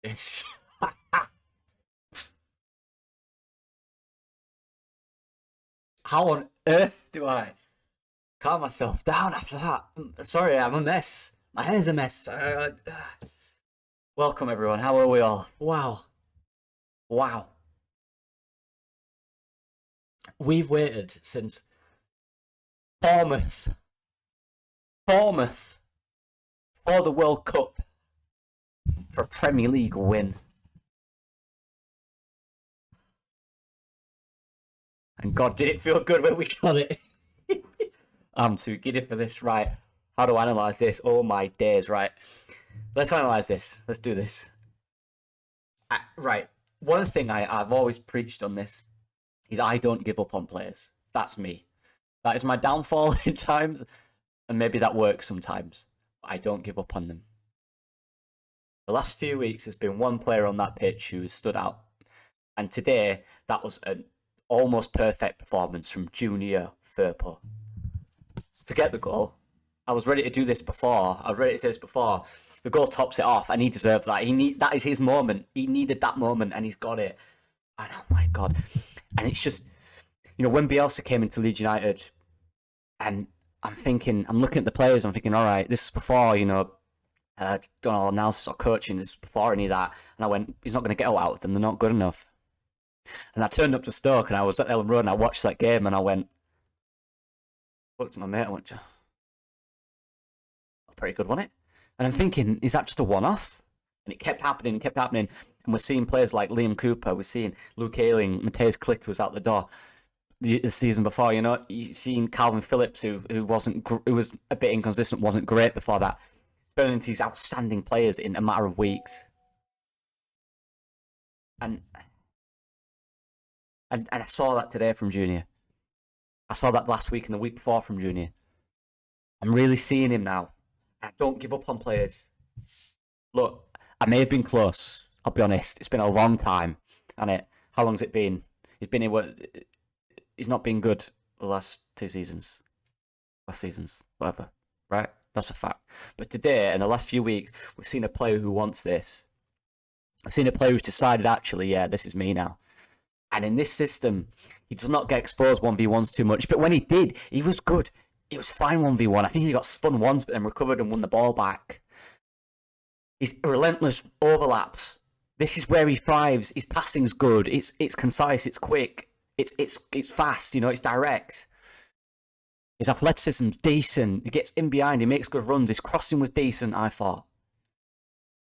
It's how on earth do I calm myself down after that? Sorry, I'm a mess. My hair's a mess. Welcome everyone. How are we all? Wow, wow. We've waited since Bournemouth, Bournemouth for the World Cup for a Premier League win, and God, did it feel good when we got it? I'm too giddy for this. Right, how do I analyze this? Oh my days! Right, let's analyze this. Let's do this. Right, one thing I've always preached on this is I don't give up on players. That's me. That is my downfall in times, and maybe that works sometimes. But I don't give up on them. The last few weeks, there's been one player on that pitch who has stood out, and today that was an almost perfect performance from Junior Firpo. Forget the goal. I was ready to do this before. I was ready to say this before. The goal tops it off, and he deserves that. That is his moment. He needed that moment, and he's got it. And oh my God. And it's just, when Bielsa came into Leeds United, and I'm looking at the players, I'm thinking, all right, this is before, done all analysis or coaching, this is before any of that. And I went, he's not going to get out with them. They're not good enough. And I turned up to Stoke, and I was at Ellen Road, and I watched that game, and I looked at my mate, and went, pretty good, wasn't it? And I'm thinking, is that just a one-off? And it kept happening, and we're seeing players like Liam Cooper, we're seeing Luke Ayling, Mateus Click was out the door the season before. You've seen Calvin Phillips, who was a bit inconsistent, wasn't great before that, turning into these outstanding players in a matter of weeks. And I saw that today from Junior. I saw that last week and the week before from Junior. I'm really seeing him now. I don't give up on players. Look, I may have been close. I'll be honest. It's been a long time, hasn't it? How long's it been? He's not been good the last seasons, whatever. Right? That's a fact. But today, in the last few weeks, we've seen a player who wants this. I've seen a player who's decided, actually, yeah, this is me now. And in this system, he does not get exposed 1v1s too much. But when he did, he was good. It was fine 1v1. I think he got spun once, but then recovered and won the ball back. His relentless overlaps. This is where he thrives. His passing's good. It's concise. It's quick. It's fast. It's direct. His athleticism's decent. He gets in behind. He makes good runs. His crossing was decent, I thought.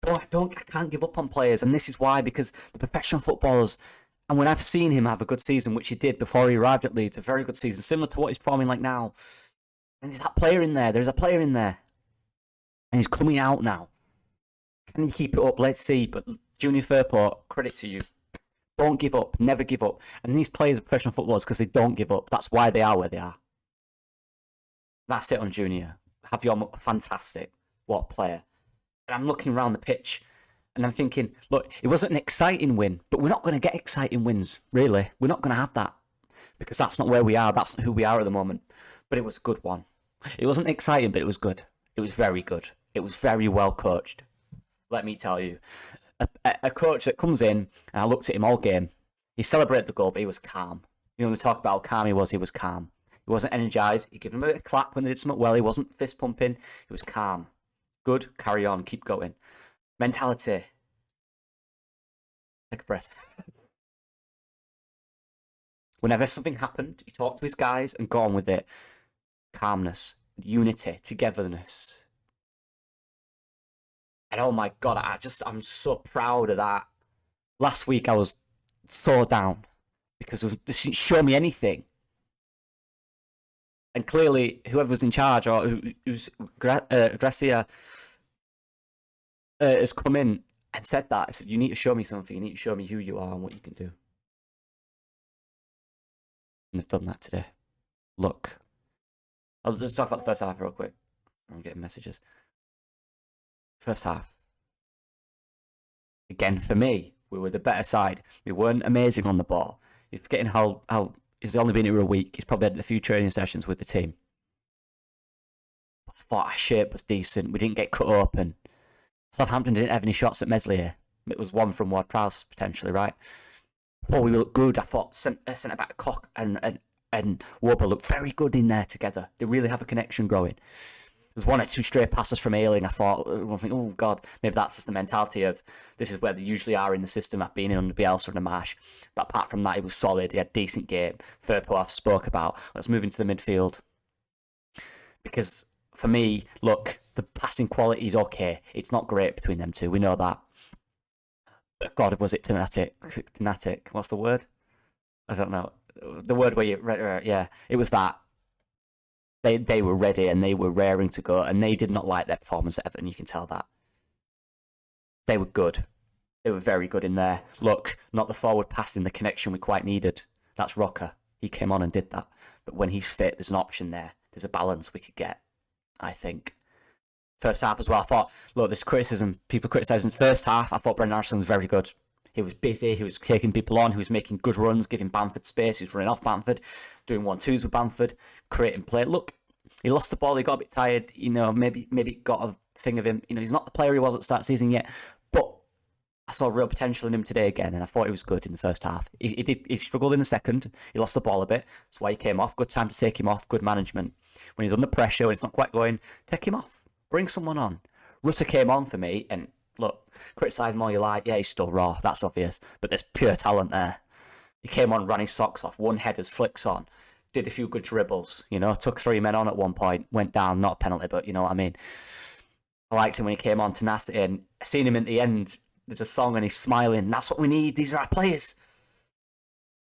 I can't give up on players, and this is why, because the professional footballers. And when I've seen him have a good season, which he did before he arrived at Leeds, a very good season, similar to what he's performing like now. And there's that player in there. There's a player in there. And he's coming out now. Can he keep it up? Let's see. But Junior Firpo, credit to you. Don't give up. Never give up. And these players are professional footballers because they don't give up. That's why they are where they are. That's it on Junior. Have your fantastic. What a player. And I'm looking around the pitch. And I'm thinking, look, it wasn't an exciting win, but we're not going to get exciting wins, really. We're not going to have that because that's not where we are. That's not who we are at the moment. But it was a good one. It wasn't exciting, but it was good. It was very good. It was very well coached. Let me tell you. A coach that comes in, and I looked at him all game, he celebrated the goal, but he was calm. They talk about how calm he was calm. He wasn't energised. He gave him a clap when they did something well. He wasn't fist pumping. He was calm. Good, carry on, keep going. Mentality. Take a breath. Whenever something happened, he talked to his guys and got on with it. Calmness, unity, togetherness. And oh my God, I'm so proud of that. Last week I was so down because it didn't show me anything. And clearly, whoever was in charge or who's Gracia has come in and said that. I said, you need to show me something. You need to show me who you are and what you can do. And they've done that today. Look. I'll just talk about the first half real quick. I'm getting messages. First half. Again, for me, we were the better side. We weren't amazing on the ball. You're forgetting how he's only been here a week. He's probably had a few training sessions with the team. I thought our shape was decent. We didn't get cut open. Southampton didn't have any shots at Meslier. It was one from Ward-Prowse, potentially, right? Before we looked good, I thought centre-back Koch and Wobber looked very good in there together. They really have a connection growing. There's one or two stray passes from Ayling. I thought, oh God, maybe that's just the mentality of this is where they usually are in the system. I've been in under Bielsa and Amash. But apart from that, he was solid. He had a decent game. Firpo I've spoke about. Let's move into the midfield. Because for me, look, the passing quality is okay. It's not great between them two. We know that. But God, was it Tenatic? What's the word? I don't know. The word where you... Yeah, it was that. They were ready and they were raring to go, and they did not like their performance at Everton. You can tell that. They were good. They were very good in there. Look, not the forward passing, the connection we quite needed. That's Rocker. He came on and did that. But when he's fit, there's an option there. There's a balance we could get, I think. First half as well, I thought, look, this criticism, people criticising first half, I thought Brendan Armstrong was very good. He was busy, he was taking people on, he was making good runs, giving Bamford space, he was running off Bamford, doing 1-2s with Bamford, creating play. Look, he lost the ball, he got a bit tired, maybe got a thing of him. He's not the player he was at the start of the season yet, but I saw real potential in him today again, and I thought he was good in the first half. He struggled in the second, he lost the ball a bit, that's why he came off. Good time to take him off, good management. When he's under pressure, when it's not quite going, take him off, bring someone on. Rutter came on for me, and look, criticise him all you like, yeah, he's still raw, that's obvious, but there's pure talent there. He came on, ran his socks off, won headers, flicks on, did a few good dribbles, took 3 men on at one point, went down, not a penalty, but you know what I mean. I liked him when he came on, tenacity, and I seen him at the end, there's a song and he's smiling, that's what we need, these are our players.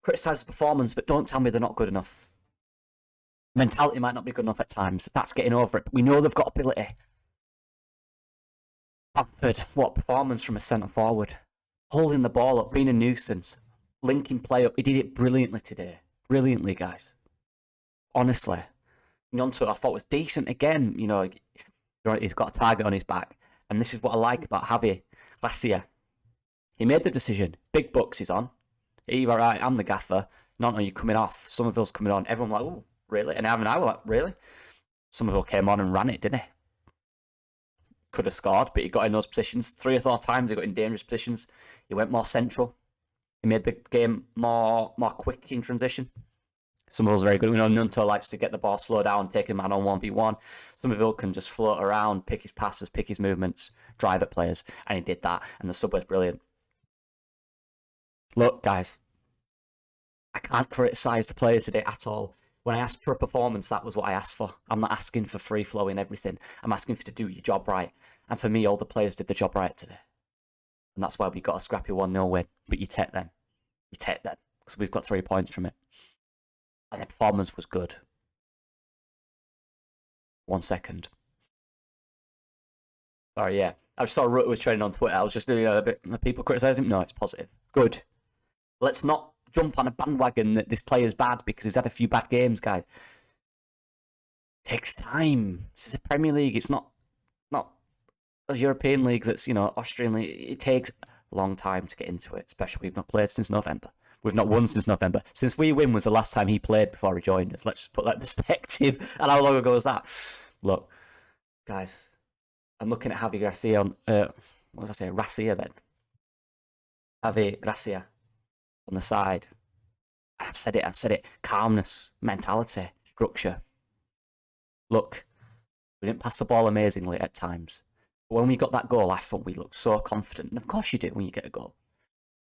Criticise the performance, but don't tell me they're not good enough. Mentality might not be good enough at times, that's getting over it, but we know they've got ability. Bamford, what performance from a centre forward. Holding the ball up, being a nuisance, linking play up. He did it brilliantly today. Brilliantly, guys. Honestly. Gnonto, I thought was decent again. He's got a target on his back. And this is what I like about Javi Gracia. He made the decision. Big bucks he's on. Eve, all right, I'm the gaffer. Gnonto, you're coming off. Somerville's coming on. Everyone like, oh, really? And Aaron and I were like, really? Somerville came on and ran it, didn't he? Could have scored, but he got in those positions 3 or 4 times. He got in dangerous positions. He went more central. He made the game more quick in transition. Somerville's very good. We know Nunto likes to get the ball slow down, take a man on 1v1. Somerville can just float around, pick his passes, pick his movements, drive at players, and he did that. And the sub was brilliant. Look, guys, I can't criticise the players today at all. When I asked for a performance, that was what I asked for. I'm not asking for free flow in everything. I'm asking for you to do your job right. And for me, all the players did the job right today. And that's why we got a scrappy 1-0 win. But you take them. You take them. Because we've got 3 points from it. And the performance was good. 1 second. Sorry, yeah. I just saw Rutter was trending on Twitter. I was just doing a bit. People criticising him. No, it's positive. Good. Let's not jump on a bandwagon that this player's bad because he's had a few bad games, guys. It takes time. This is a Premier League. It's not a European league that's, Austrian league. It takes a long time to get into it, especially we've not played since November. We've not won since November. Since we win was the last time he played before he joined us. Let's just put that in perspective. And how long ago was that? Look, guys, I'm looking at Javi Gracia on, what was I say? Gracia then. Javi Gracia on the side. I've said it. Calmness, mentality, structure. Look, we didn't pass the ball amazingly at times. But when we got that goal, I thought we looked so confident. And of course you do when you get a goal.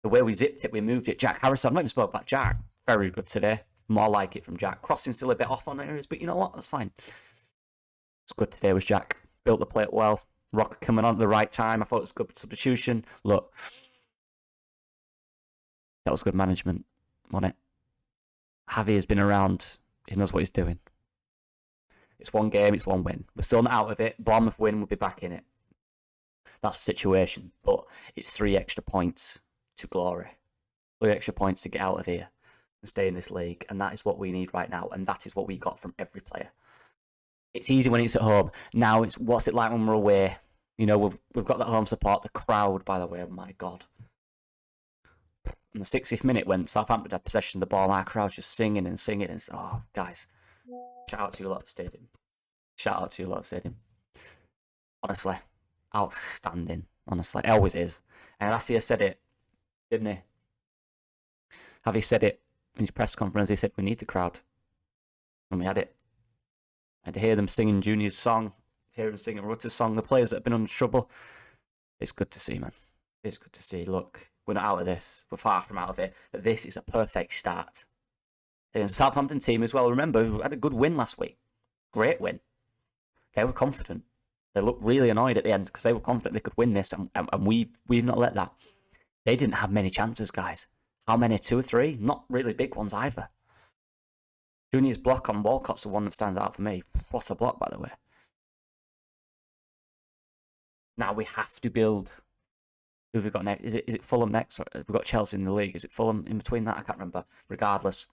The way we zipped it, we moved it. Jack Harrison, I've not even spoke about Jack. Very good today. More like it from Jack. Crossing still a bit off on areas, but you know what? That's fine. It's good today was Jack. Built the play up well. Rock coming on at the right time. I thought it was good substitution. Look, that was good management, wasn't it? Javi has been around. He knows what he's doing. It's 1 game, it's 1 win. We're still not out of it. Bournemouth win, we'll be back in it. That's the situation. But it's 3 extra points to glory. 3 extra points to get out of here and stay in this league. And that is what we need right now. And that is what we got from every player. It's easy when it's at home. Now, it's what's it like when we're away? We've got that home support. The crowd, by the way, oh my God. In the 60th minute, when Southampton had possession of the ball, our crowd's just singing and singing. And oh, guys, shout out to you lot at the stadium. Shout out to you lot at the stadium. Honestly, outstanding. Honestly, it always is. And Asia said it, didn't he? Javi said it in his press conference. He said, we need the crowd. And we had it. And to hear them singing Junior's song, to hear them singing Rutter's song, the players that have been under trouble, it's good to see, man. It's good to see. Look, we're not out of this. We're far from out of it. But this is a perfect start. And the Southampton team as well, remember, we had a good win last week. Great win. They were confident. They looked really annoyed at the end because they were confident they could win this, and we've not let that. They didn't have many chances, guys. How many? 2 or 3? Not really big ones either. Junior's block on Walcott's the one that stands out for me. What a block, by the way. Now we have to build. Who have we got next? Is it Fulham next? Or we've got Chelsea in the league. Is it Fulham in between that? I can't remember. Regardless,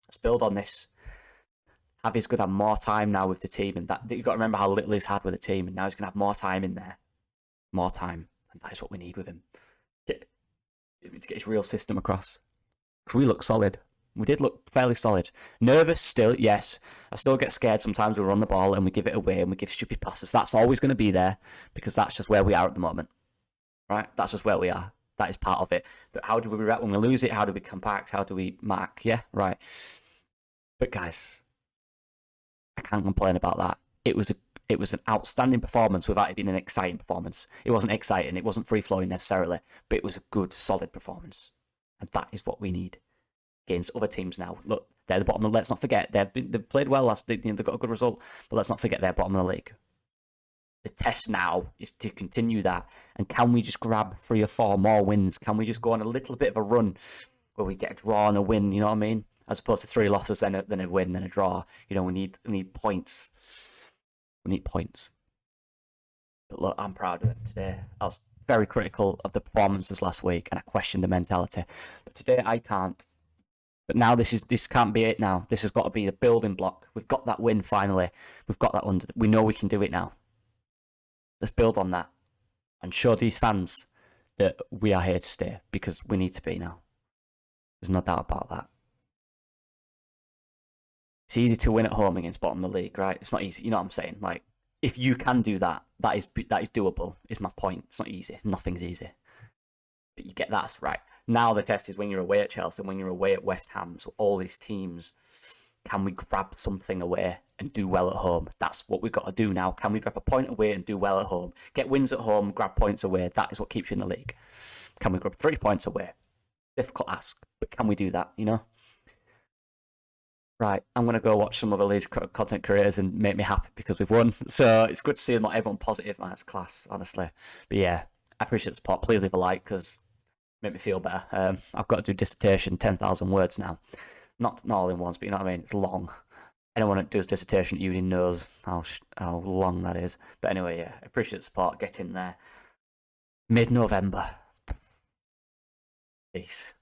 let's build on this. Javi's going to have more time now with the team, and that you've got to remember how little he's had with the team, and now he's going to have more time in there. More time. And that is what we need with him. To get his real system across. Because we look solid. We did look fairly solid. Nervous still, yes. I still get scared sometimes when we run the ball and we give it away and we give stupid passes. That's always going to be there because that's just where we are at the moment. Right? That's just where we are. That is part of it. But how do we react when we lose it? How do we compact? How do we mark? Yeah, right. But guys, I can't complain about that. It was an outstanding performance without it being an exciting performance. It wasn't exciting. It wasn't free-flowing necessarily. But it was a good, solid performance. And that is what we need against other teams now. Look, they're the bottom. Let's not forget they've played well last. They've got a good result, but let's not forget they're bottom of the league. The test now is to continue that, and can we just grab 3 or 4 more wins? Can we just go on a little bit of a run where we get a draw and a win? You know what I mean? As opposed to 3 losses, then a win, then a draw. You know, we need points. We need points. But look, I'm proud of them today. I was very critical of the performances last week, and I questioned the mentality. But today I can't. But now this can't be it now. This has got to be the building block. We've got that win finally. We've got that under. We know we can do it now. Let's build on that and show these fans that we are here to stay because we need to be now. There's no doubt about that. It's easy to win at home against bottom of the league, right? It's not easy. You know what I'm saying? Like, if you can do that, that is doable, is my point. It's not easy. Nothing's easy. But you get that right. Now the test is when you're away at Chelsea, when you're away at West Ham, so all these teams, can we grab something away and do well at home? That's what we've got to do now. Can we grab a point away and do well at home? Get wins at home, grab points away. That is what keeps you in the league. Can we grab 3 points away? Difficult ask, but can we do that, you know? Right, I'm going to go watch some other Leeds content creators and make me happy because we've won. So it's good to see not everyone positive. Man, it's class, honestly. But yeah, I appreciate the support. Please leave a like because make me feel better. I've got to do dissertation, 10,000 words now. Not all in once, but you know what I mean? It's long. Anyone that does dissertation at uni knows how long that is. But anyway, yeah, I appreciate the support. Get in there. Mid-November. Peace.